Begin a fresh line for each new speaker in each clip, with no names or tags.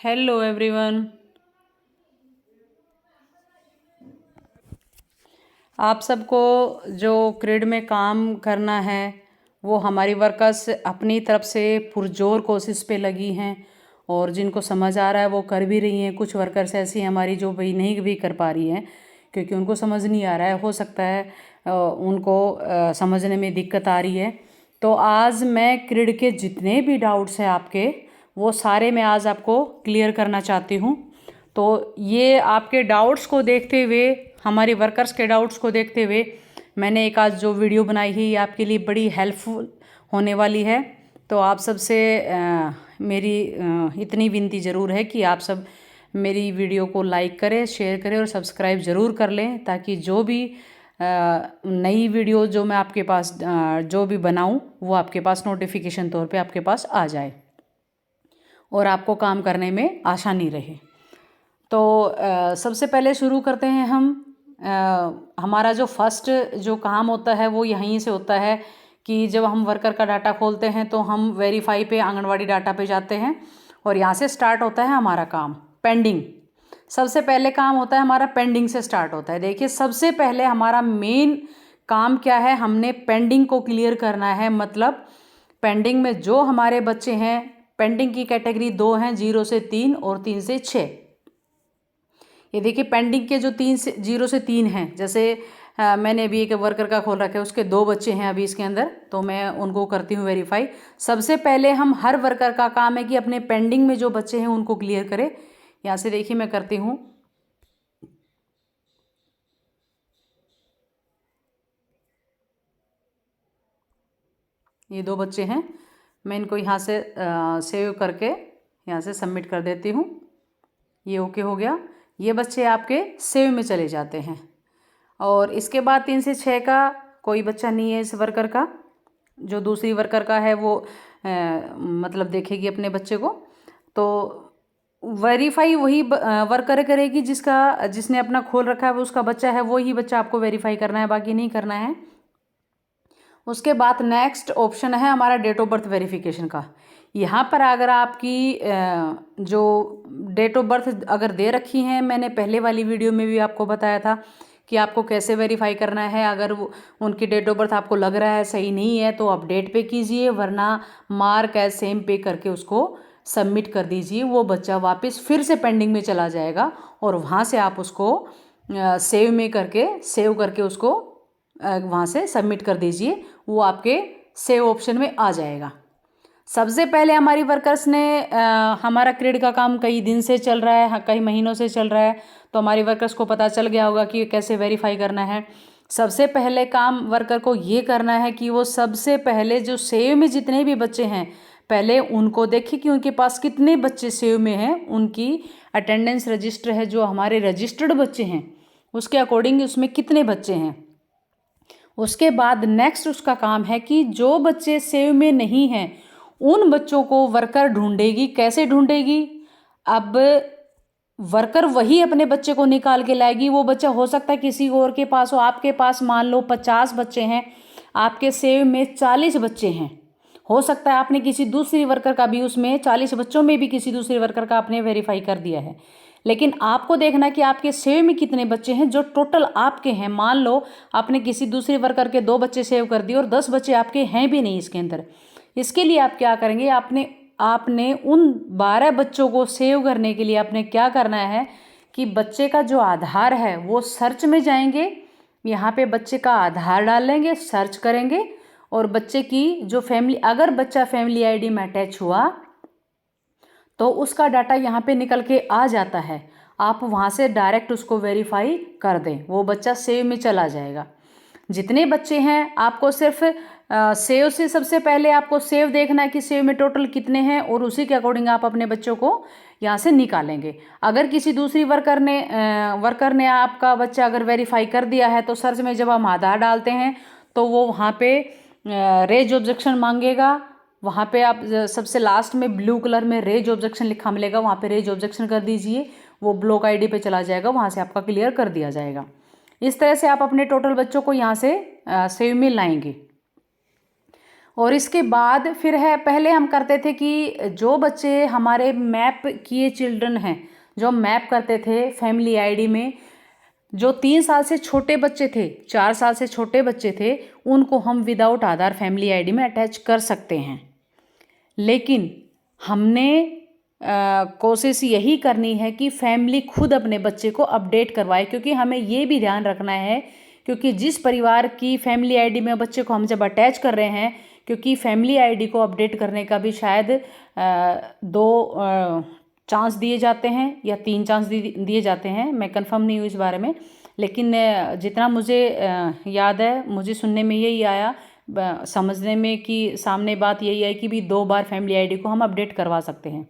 Hello everyone. आप सबको जो क्रिड में काम करना है वो हमारी वर्कर्स अपनी तरफ से पुरजोर कोशिश पे लगी हैं और जिनको समझ आ रहा है वो कर भी रही हैं। कुछ वर्कर्स ऐसी हैं हमारी जो भाई नहीं भी कर पा रही हैं क्योंकि उनको समझ नहीं आ रहा है। हो सकता है उनको समझने में दिक्कत आ रही है। तो आज मैं क्रिड के जितने भी डाउट्स हैं आपके वो सारे मैं आज आपको क्लियर करना चाहती हूँ। तो ये आपके डाउट्स को देखते हुए, हमारी वर्कर्स के डाउट्स को देखते हुए मैंने एक आज जो वीडियो बनाई है ये आपके लिए बड़ी हेल्पफुल होने वाली है। तो आप सबसे मेरी इतनी विनती ज़रूर है कि आप सब मेरी वीडियो को लाइक करें, शेयर करें और सब्सक्राइब ज़रूर कर लें ताकि जो भी नई वीडियो जो मैं आपके पास जो भी बनाऊं वो आपके पास नोटिफिकेशन तौर पे आपके पास आ जाए और आपको काम करने में आसानी रहे। तो सबसे पहले शुरू करते हैं हम। हमारा जो फर्स्ट जो काम होता है वो यहीं से होता है कि जब हम वर्कर का डाटा खोलते हैं तो हम वेरीफाई पे आंगनवाड़ी डाटा पे जाते हैं और यहाँ से स्टार्ट होता है हमारा काम पेंडिंग। सबसे पहले काम होता है हमारा पेंडिंग से स्टार्ट होता है। देखिए सबसे पहले हमारा मेन काम क्या है, हमने पेंडिंग को क्लियर करना है। मतलब पेंडिंग में जो हमारे बच्चे हैं, पेंडिंग की कैटेगरी दो हैं, 0 से 3 और 3 से 6। ये देखिए पेंडिंग के जो 0 से 3 हैं, जैसे मैंने अभी एक वर्कर का खोल रखा है, उसके 2 बच्चे हैं अभी इसके अंदर, तो मैं उनको करती हूँ वेरीफाई। सबसे पहले हम हर वर्कर का काम है कि अपने पेंडिंग में जो बच्चे हैं उनको क्लियर करें। यहाँ से देखिए मैं करती हूँ। ये 2 बच्चे हैं, मैं इनको यहाँ से सेव करके यहाँ से सबमिट कर देती हूँ। ये ओके हो गया। ये बच्चे आपके सेव में चले जाते हैं। और इसके बाद 3 से 6 का कोई बच्चा नहीं है इस वर्कर का। जो दूसरी वर्कर का है वो मतलब देखेगी अपने बच्चे को। तो वेरीफाई वही वर्कर करेगी जिसने अपना खोल रखा है, वो उसका बच्चा है, वो ही बच्चा आपको वेरीफाई करना है, बाकी नहीं करना है। उसके बाद नेक्स्ट ऑप्शन है हमारा डेट ऑफ बर्थ वेरिफिकेशन का। यहाँ पर अगर आपकी जो डेट ऑफ बर्थ अगर दे रखी हैं, मैंने पहले वाली वीडियो में भी आपको बताया था कि आपको कैसे वेरीफाई करना है। अगर वो उनकी डेट ऑफ बर्थ आपको लग रहा है सही नहीं है तो अपडेट पे कीजिए, वरना मार्क एज सेम पे करके उसको सबमिट कर दीजिए। वो बच्चा वापस फिर से पेंडिंग में चला जाएगा और वहाँ से आप उसको सेव करके उसको वहाँ से सबमिट कर दीजिए, वो आपके सेव ऑप्शन में आ जाएगा। सबसे पहले हमारी वर्कर्स ने हमारा क्रिड का काम कई दिन से चल रहा है, कई महीनों से चल रहा है, तो हमारी वर्कर्स को पता चल गया होगा कि कैसे वेरीफाई करना है। सबसे पहले काम वर्कर को ये करना है कि वो सबसे पहले जो सेव में जितने भी बच्चे हैं पहले उनको देखे कि उनके पास कितने बच्चे सेव में हैं। उनकी अटेंडेंस रजिस्टर है जो हमारे रजिस्टर्ड बच्चे हैं उसके अकॉर्डिंग उसमें कितने बच्चे हैं। उसके बाद नेक्स्ट उसका काम है कि जो बच्चे सेव में नहीं हैं उन बच्चों को वर्कर ढूंढेगी। कैसे ढूंढेगी? अब वर्कर वही अपने बच्चे को निकाल के लाएगी। वो बच्चा हो सकता है किसी और के पास हो, आपके पास मान लो 50 बच्चे हैं, आपके सेव में 40 बच्चे हैं। हो सकता है आपने किसी दूसरी वर्कर का भी उसमें 40 बच्चों में भी किसी दूसरे वर्कर का आपने वेरीफाई कर दिया है, लेकिन आपको देखना कि आपके सेव में कितने बच्चे हैं जो टोटल आपके हैं। मान लो आपने किसी दूसरे वर्कर के 2 बच्चे सेव कर दिए और 10 बच्चे आपके हैं भी नहीं इसके अंदर। इसके लिए आप क्या करेंगे, आपने उन 12 बच्चों को सेव करने के लिए आपने क्या करना है कि बच्चे का जो आधार है वो सर्च में जाएंगे, यहाँ पे बच्चे का आधार डालेंगे, सर्च करेंगे और बच्चे की जो फैमिली, अगर बच्चा फैमिली आईडी में अटैच हुआ तो उसका डाटा यहाँ पे निकल के आ जाता है। आप वहाँ से डायरेक्ट उसको वेरीफाई कर दें, वो बच्चा सेव में चला जाएगा। जितने बच्चे हैं आपको सिर्फ सेव से सबसे पहले आपको सेव देखना है कि सेव में टोटल कितने हैं और उसी के अकॉर्डिंग आप अपने बच्चों को यहाँ से निकालेंगे। अगर किसी दूसरी वर्कर ने आपका बच्चा अगर वेरीफाई कर दिया है तो सर्च में जब हम आधार डालते हैं तो वो वहाँ पे रेज ऑब्जेक्शन मांगेगा। वहाँ पे आप सबसे लास्ट में ब्लू कलर में रेज ऑब्जेक्शन लिखा मिलेगा, वहाँ पे रेज ऑब्जेक्शन कर दीजिए, वो ब्लॉक आईडी पे चला जाएगा, वहाँ से आपका क्लियर कर दिया जाएगा। इस तरह से आप अपने टोटल बच्चों को यहाँ से सेव में लाएंगे। और इसके बाद फिर है, पहले हम करते थे कि जो बच्चे हमारे मैप किए चिल्ड्रन हैं, जो मैप करते थे फैमिली आईडी में, जो 3 साल से छोटे बच्चे थे, 4 साल से छोटे बच्चे थे, उनको हम विदाउट आधार फैमिली आईडी में अटैच कर सकते हैं। लेकिन हमने कोशिश यही करनी है कि फैमिली खुद अपने बच्चे को अपडेट करवाए, क्योंकि हमें ये भी ध्यान रखना है, क्योंकि जिस परिवार की फैमिली आईडी में बच्चे को हम जब अटैच कर रहे हैं, क्योंकि फैमिली आईडी को अपडेट करने का भी शायद 2 चांस दिए जाते हैं या 3 चांस दिए जाते हैं, मैं कंफर्म नहीं हूँ इस बारे में, लेकिन जितना मुझे याद है, मुझे सुनने में यही आया, समझने में कि सामने बात यही है कि भी 2 बार फैमिली आईडी को हम अपडेट करवा सकते हैं।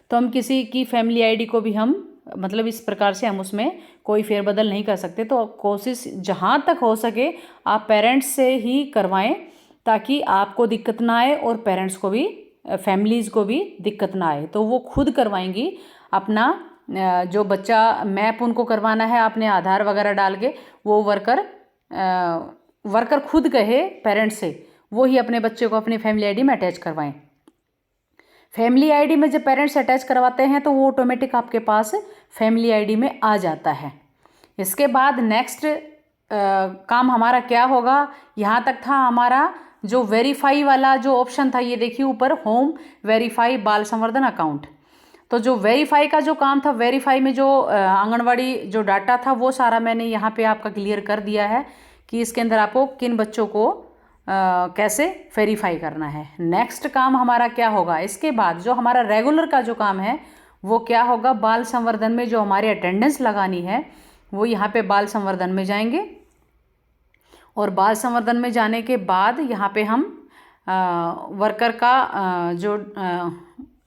तो हम किसी की फैमिली आईडी को भी हम मतलब इस प्रकार से हम उसमें कोई फेरबदल नहीं कर सकते। तो कोशिश जहाँ तक हो सके आप पेरेंट्स से ही करवाएं, ताकि आपको दिक्कत ना आए और पेरेंट्स को भी, फैमिलीज़ को भी दिक्कत ना आए। तो वो खुद करवाएंगी अपना जो बच्चा मैप उनको करवाना है आपने आधार वगैरह डाल के, वो वर्कर खुद कहे पेरेंट्स से, वो ही अपने बच्चे को अपनी फैमिली आईडी में अटैच करवाएं। फैमिली आईडी में जब पेरेंट्स अटैच करवाते हैं तो वो ऑटोमेटिक आपके पास फैमिली आईडी में आ जाता है। इसके बाद नेक्स्ट काम हमारा क्या होगा, यहाँ तक था हमारा जो वेरीफाई वाला जो ऑप्शन था, ये देखिए ऊपर होम वेरीफाई बाल संवर्धन अकाउंट। तो जो वेरीफाई का जो काम था, वेरीफाई में जो आंगनवाड़ी जो डाटा था वो सारा मैंने यहाँ पे आपका क्लियर कर दिया है कि इसके अंदर आपको किन बच्चों को कैसे वेरीफाई करना है। नेक्स्ट काम हमारा क्या होगा, इसके बाद जो हमारा रेगुलर का जो काम है वो क्या होगा, बाल संवर्धन में जो हमारी अटेंडेंस लगानी है वो यहाँ पे बाल संवर्धन में जाएंगे, और बाल संवर्धन में जाने के बाद यहाँ पे हम वर्कर का जो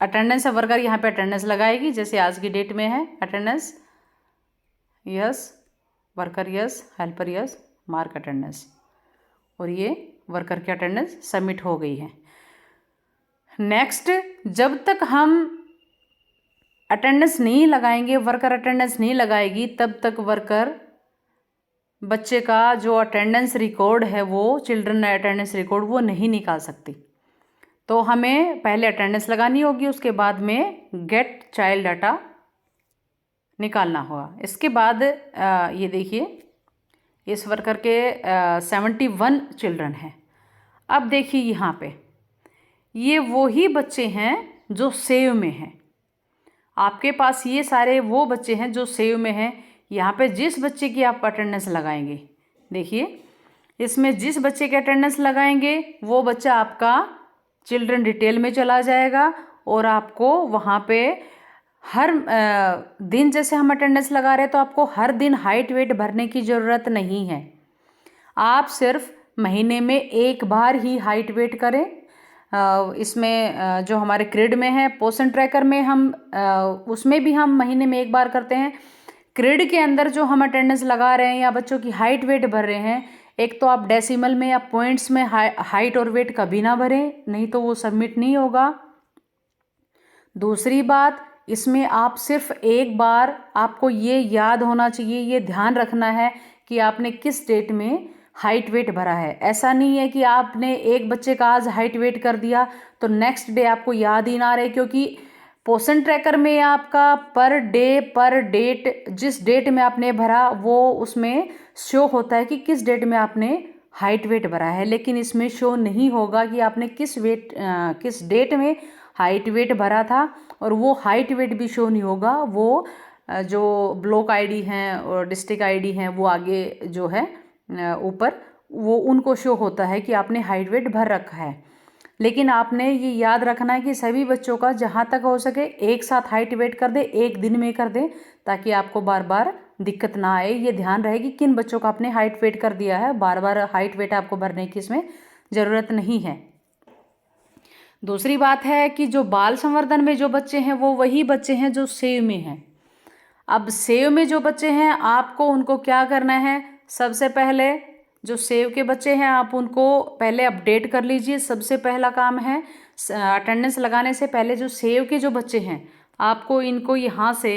अटेंडेंस है, वर्कर यहाँ पे अटेंडेंस लगाएगी, जैसे आज की डेट में है attendance yes, worker yes, helper yes, mark attendance, और ये वर्कर की अटेंडेंस सबमिट हो गई है। नेक्स्ट, जब तक हम अटेंडेंस नहीं लगाएंगे, वर्कर अटेंडेंस नहीं लगाएगी, तब तक वर्कर बच्चे का जो अटेंडेंस रिकॉर्ड है, वो चिल्ड्रन अटेंडेंस रिकॉर्ड वो नहीं निकाल सकती। तो हमें पहले अटेंडेंस लगानी होगी, उसके बाद में गेट चाइल्ड डाटा निकालना होगा। इसके बाद ये देखिए इस वर्कर के 71 चिल्ड्रन हैं। अब देखिए यहाँ पे ये वही बच्चे हैं जो सेव में हैं, आपके पास ये सारे वो बच्चे हैं जो सेव में हैं। यहाँ पे जिस बच्चे की आप अटेंडेंस लगाएंगे, देखिए इसमें जिस बच्चे की अटेंडेंस लगाएंगे वो बच्चा आपका चिल्ड्रन डिटेल में चला जाएगा, और आपको वहाँ पे हर दिन, जैसे हम अटेंडेंस लगा रहे हैं तो आपको हर दिन हाइट वेट भरने की ज़रूरत नहीं है। आप सिर्फ महीने में एक बार ही हाइट वेट करें। इसमें जो हमारे क्रिड में है, पोषण ट्रैकर में हम उसमें भी हम महीने में एक बार करते हैं। क्रिड के अंदर जो हम अटेंडेंस लगा रहे हैं या बच्चों की हाइट वेट भर रहे हैं, एक तो आप डेसिमल में या पॉइंट्स में हाइट और वेट कभी ना भरें, नहीं तो वो सबमिट नहीं होगा। दूसरी बात, इसमें आप सिर्फ एक बार, आपको ये याद होना चाहिए, ये ध्यान रखना है कि आपने किस डेट में हाइट वेट भरा है। ऐसा नहीं है कि आपने एक बच्चे का आज हाइट वेट कर दिया तो नेक्स्ट डे आपको याद ही ना रहे, क्योंकि पोषण ट्रैकर में आपका पर डे पर डेट, जिस डेट में आपने भरा वो उसमें शो होता है कि किस डेट में आपने हाइट वेट भरा है, लेकिन इसमें शो नहीं होगा कि आपने किस डेट में हाइट वेट भरा था, और वो हाइट वेट भी शो नहीं होगा। वो जो ब्लॉक आईडी हैं और डिस्ट्रिक्ट आईडी हैं वो आगे जो है ऊपर, वो उनको शो होता है कि आपने हाइट वेट भर रखा है। लेकिन आपने ये याद रखना है कि सभी बच्चों का जहाँ तक हो सके एक साथ हाइट वेट कर दे, एक दिन में कर दे, ताकि आपको बार बार दिक्कत ना आए। ये ध्यान रहे कि किन बच्चों का आपने हाइट वेट कर दिया है, बार बार हाइट वेट आपको भरने की इसमें ज़रूरत नहीं है। दूसरी बात है कि जो बाल संवर्धन में जो बच्चे हैं वो वही बच्चे हैं जो सेव में हैं। अब सेव में जो बच्चे हैं आपको उनको क्या करना है, सबसे पहले जो सेव के बच्चे हैं आप उनको पहले अपडेट कर लीजिए। सबसे पहला काम है अटेंडेंस लगाने से पहले जो सेव के जो बच्चे हैं आपको इनको यहाँ से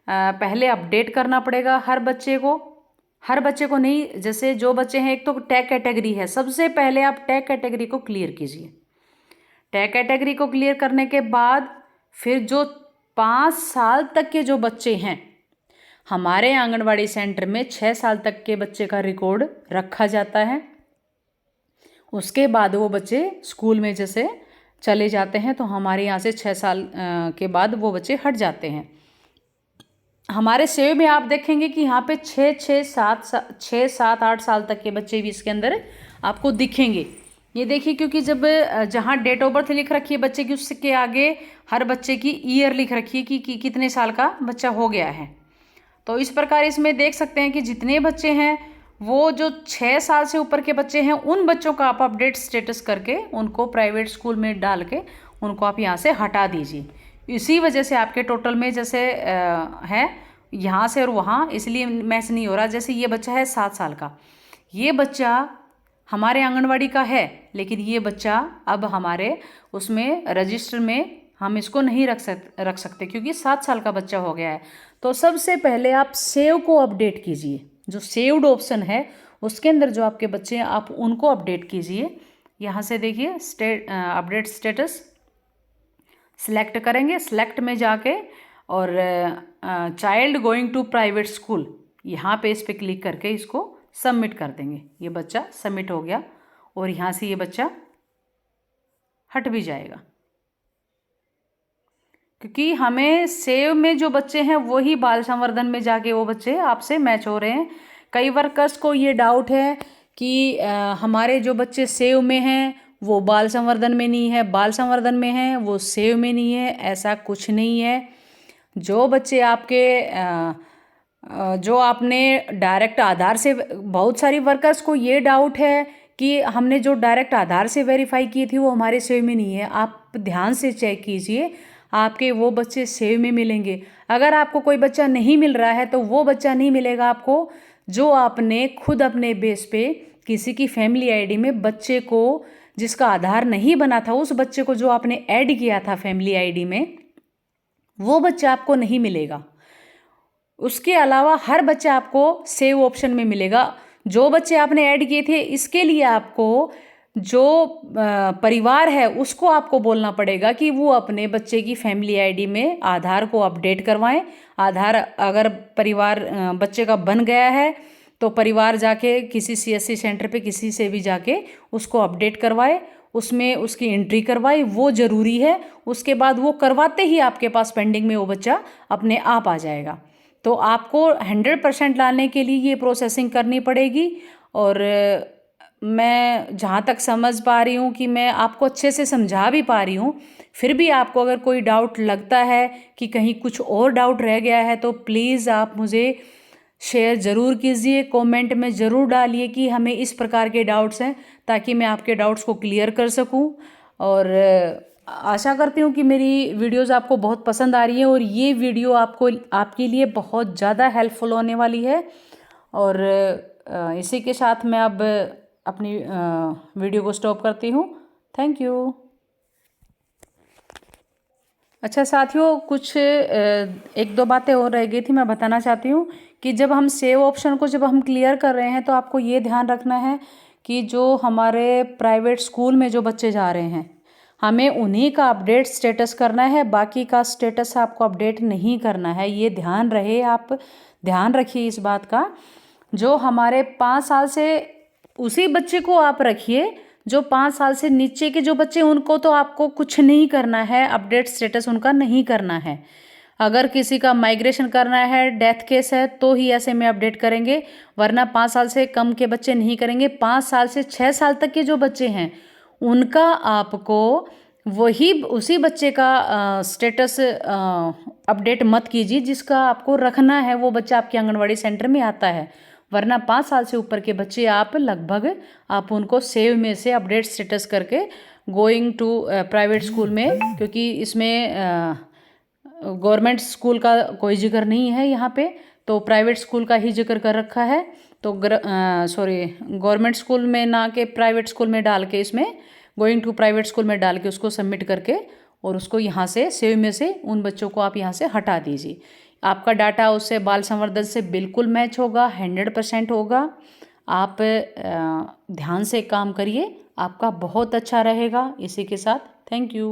पहले अपडेट करना पड़ेगा। हर बच्चे को नहीं, जैसे जो बच्चे हैं, एक तो टैग कैटेगरी है, सबसे पहले आप टैग कैटेगरी को क्लियर कीजिए। टैग कैटेगरी को क्लियर करने के बाद फिर जो 5 साल तक के जो बच्चे हैं, हमारे आंगनवाड़ी सेंटर में 6 साल तक के बच्चे का रिकॉर्ड रखा जाता है। उसके बाद वो बच्चे स्कूल में जैसे चले जाते हैं तो हमारे यहाँ से 6 साल के बाद वो बच्चे हट जाते हैं। हमारे सेव में आप देखेंगे कि यहाँ पे 6, 7, 8 साल तक के बच्चे भी इसके अंदर आपको दिखेंगे। ये देखिए, क्योंकि जब जहाँ डेट ऑफ बर्थ लिख रखी है बच्चे की, उसके आगे हर बच्चे की ईयर लिख रखी है कि कितने साल का बच्चा हो गया है। तो इस प्रकार इसमें देख सकते हैं कि जितने बच्चे हैं वो जो 6 साल से ऊपर के बच्चे हैं, उन बच्चों का आप अपडेट स्टेटस करके उनको प्राइवेट स्कूल में डाल के उनको आप यहाँ से हटा दीजिए। इसी वजह से आपके टोटल में जैसे है यहाँ से और वहाँ, इसलिए मैच नहीं हो रहा। जैसे ये बच्चा है 7 साल का, ये बच्चा हमारे आंगनवाड़ी का है, लेकिन ये बच्चा अब हमारे उसमें रजिस्टर में हम इसको नहीं रख सकते क्योंकि 7 साल का बच्चा हो गया है। तो सबसे पहले आप सेव को अपडेट कीजिए। जो सेव्ड ऑप्शन है उसके अंदर जो आपके बच्चे हैं आप उनको अपडेट कीजिए। यहाँ से देखिए अपडेट स्टेटस सिलेक्ट करेंगे। सिलेक्ट में जाके और child going to private school, यहाँ पे इस पर क्लिक करके इसको सबमिट कर देंगे। ये बच्चा सबमिट हो गया और यहाँ से ये बच्चा हट भी जाएगा, क्योंकि हमें सेव में जो बच्चे हैं वही बाल संवर्धन में जाके वो बच्चे आपसे मैच हो रहे हैं। कई वर्कर्स को ये डाउट है कि हमारे जो बच्चे सेव में हैं वो बाल संवर्धन में नहीं है, बाल संवर्धन में हैं वो सेव में नहीं है। ऐसा कुछ नहीं है। जो बच्चे आपके जो आपने डायरेक्ट आधार से, बहुत सारी वर्कर्स को ये डाउट है कि हमने जो डायरेक्ट आधार से वेरीफाई की थी वो हमारे सेव में नहीं है। आप ध्यान से चेक कीजिए, आपके वो बच्चे सेव में मिलेंगे। अगर आपको कोई बच्चा नहीं मिल रहा है तो वो बच्चा नहीं मिलेगा आपको जो आपने खुद अपने बेस पे किसी की फैमिली आईडी में बच्चे को, जिसका आधार नहीं बना था, उस बच्चे को जो आपने ऐड किया था फैमिली आईडी में, वो बच्चा आपको नहीं मिलेगा। उसके अलावा हर बच्चा आपको सेव ऑप्शन में मिलेगा। जो बच्चे आपने ऐड किए थे, इसके लिए आपको जो परिवार है उसको आपको बोलना पड़ेगा कि वो अपने बच्चे की फैमिली आईडी में आधार को अपडेट करवाएं। आधार अगर परिवार बच्चे का बन गया है तो परिवार जाके किसी CSC सेंटर पे किसी से भी जाके उसको अपडेट करवाए, उसमें उसकी एंट्री करवाए, वो ज़रूरी है। उसके बाद वो करवाते ही आपके पास पेंडिंग में वो बच्चा अपने आप आ जाएगा। तो आपको 100% लाने के लिए ये प्रोसेसिंग करनी पड़ेगी। और मैं जहाँ तक समझ पा रही हूँ कि मैं आपको अच्छे से समझा भी पा रही हूँ, फिर भी आपको अगर कोई डाउट लगता है कि कहीं कुछ और डाउट रह गया है तो प्लीज़ आप मुझे शेयर ज़रूर कीजिए, कमेंट में ज़रूर डालिए कि हमें इस प्रकार के डाउट्स हैं, ताकि मैं आपके डाउट्स को क्लियर कर सकूं। और आशा करती हूँ कि मेरी वीडियोस आपको बहुत पसंद आ रही है और ये वीडियो आपके लिए बहुत ज़्यादा हेल्पफुल होने वाली है। और इसी के साथ मैं अब अपनी वीडियो को स्टॉप करती हूँ। Thank you. अच्छा साथियों, कुछ 1-2 बातें और रह गई थी, मैं बताना चाहती हूँ कि जब हम सेव ऑप्शन को जब हम क्लियर कर रहे हैं तो आपको ये ध्यान रखना है कि जो हमारे प्राइवेट स्कूल में जो बच्चे जा रहे हैं, हमें उन्हीं का अपडेट स्टेटस करना है, बाकी का स्टेटस आपको अपडेट नहीं करना है। ये ध्यान रहे, आप ध्यान रखिए इस बात का। जो हमारे 5 साल से, उसी बच्चे को आप रखिए। जो 5 साल से नीचे के जो बच्चे, उनको तो आपको कुछ नहीं करना है, अपडेट स्टेटस उनका नहीं करना है। अगर किसी का माइग्रेशन करना है, डेथ केस है, तो ही ऐसे में अपडेट करेंगे, वरना 5 साल से कम के बच्चे नहीं करेंगे। 5 साल से 6 साल तक के जो बच्चे हैं उनका आपको वही उसी बच्चे का स्टेटस अपडेट मत कीजिए जिसका आपको रखना है, वो बच्चा आपके आंगनवाड़ी सेंटर में आता है। वरना 5 साल से ऊपर के बच्चे आप लगभग आप उनको सेव में से अपडेट स्टेटस करके गोइंग टू प्राइवेट स्कूल में, क्योंकि इसमें गवर्नमेंट स्कूल का कोई जिक्र नहीं है यहाँ पे, तो प्राइवेट स्कूल का ही जिक्र कर रखा है। तो गवर्नमेंट स्कूल में ना के प्राइवेट स्कूल में डाल के, इसमें गोइंग टू प्राइवेट स्कूल में डाल के उसको सबमिट करके और उसको यहाँ से सेव में से उन बच्चों को आप यहाँ से हटा दीजिए। आपका डाटा उससे बाल संवर्धन से बिल्कुल मैच होगा, 100% होगा। आप ध्यान से काम करिए, आपका बहुत अच्छा रहेगा। इसी के साथ थैंक यू।